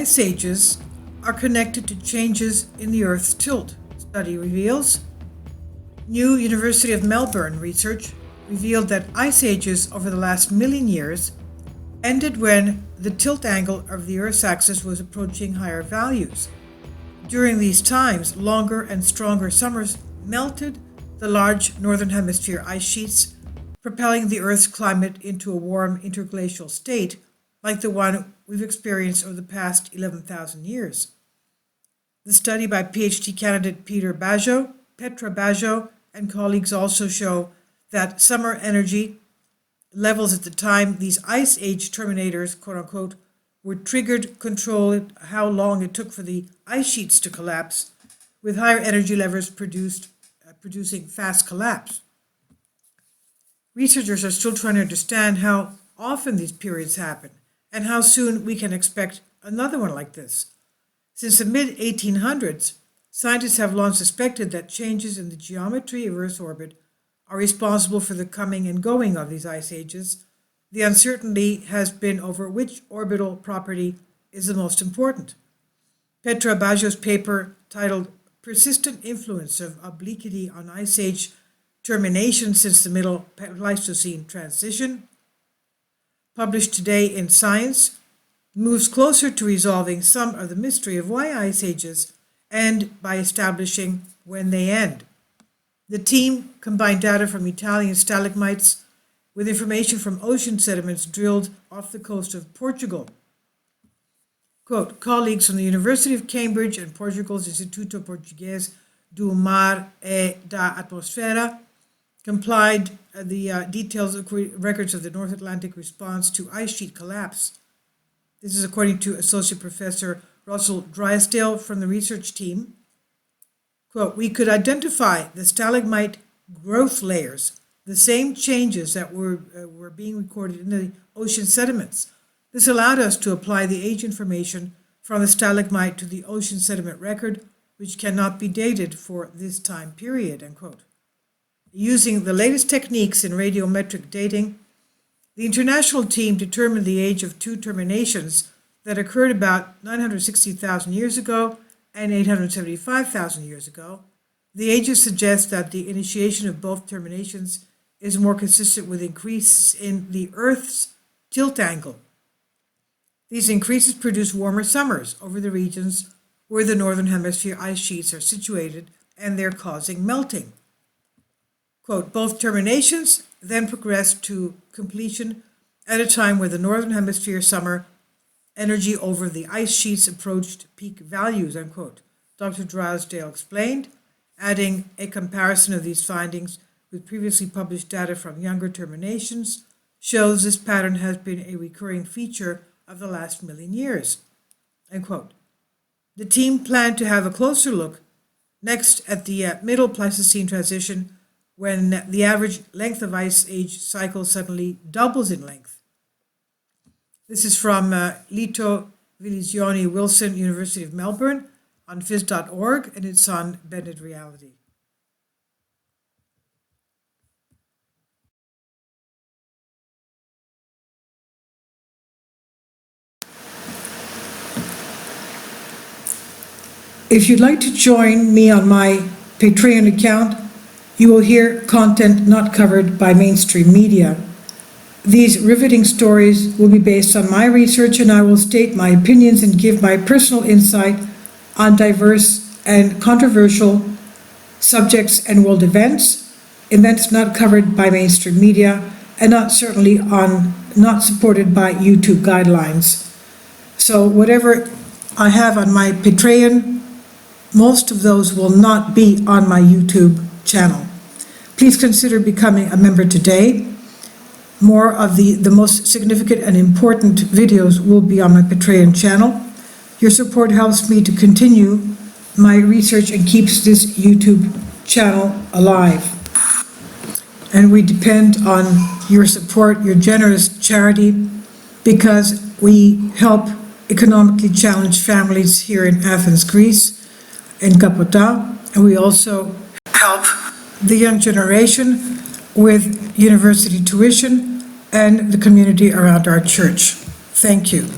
ice ages are connected to changes in the Earth's tilt, study reveals. New University of Melbourne research revealed that ice ages over the last million years ended when the tilt angle of the Earth's axis was approaching higher values. During these times, longer and stronger summers melted the large northern hemisphere ice sheets, propelling the Earth's climate into a warm interglacial state like the one we've experienced over the past 11,000 years. The study by PhD candidate Petra Baggio, and colleagues also show that summer energy levels at the time these ice age terminators, quote unquote, were triggered controlled how long it took for the ice sheets to collapse, with higher energy levels producing fast collapse. Researchers are still trying to understand how often these periods happen and how soon we can expect another one like this. Since the mid-1800s, scientists have long suspected that changes in the geometry of Earth's orbit are responsible for the coming and going of these ice ages. The uncertainty has been over which orbital property is the most important. Petra Baggio's paper, titled Persistent Influence of Obliquity on Ice Age Termination Since the Middle Pleistocene Transition, published today in Science, moves closer to resolving some of the mystery of why ice ages end by establishing when they end. The team combined data from Italian stalagmites with information from ocean sediments drilled off the coast of Portugal. Quote, colleagues from the University of Cambridge and Portugal's Instituto Português do Mar e da Atmosfera complied the details of records of the North Atlantic response to ice sheet collapse. This is according to Associate Professor Russell Drysdale from the research team. Quote, we could identify the stalagmite growth layers, the same changes that were being recorded in the ocean sediments. This allowed us to apply the age information from the stalagmite to the ocean sediment record, which cannot be dated for this time period, end quote. Using the latest techniques in radiometric dating, the international team determined the age of two terminations that occurred about 960,000 years ago and 875,000 years ago. The ages suggest that the initiation of both terminations is more consistent with increases in the Earth's tilt angle. These increases produce warmer summers over the regions where the northern hemisphere ice sheets are situated, and they're causing melting. Quote, both terminations then progress to completion at a time where the northern hemisphere summer energy over the ice sheets approached peak values, unquote, Dr. Drysdale explained, adding a comparison of these findings with previously published data from younger terminations shows this pattern has been a recurring feature of the last million years, end quote. The team planned to have a closer look next at the middle Pleistocene transition, when the average length of ice age cycle suddenly doubles in length. This is from Lito Vilizioni Wilson, University of Melbourne, on phys.org, and it's on Bended Reality. If you'd like to join me on my Patreon account, you will hear content not covered by mainstream media. These riveting stories will be based on my research, and I will state my opinions and give my personal insight on diverse and controversial subjects and world events not covered by mainstream media, and not supported by YouTube guidelines. So whatever I have on my Patreon, most of those will not be on my YouTube channel. Please consider becoming a member today. More of the most significant and important videos will be on my Patreon channel. Your support helps me to continue my research and keeps this YouTube channel alive. And we depend on your support, your generous charity, because we help economically challenged families here in Athens, Greece, in Kapota, and we also help the young generation with university tuition and the community around our church. Thank you.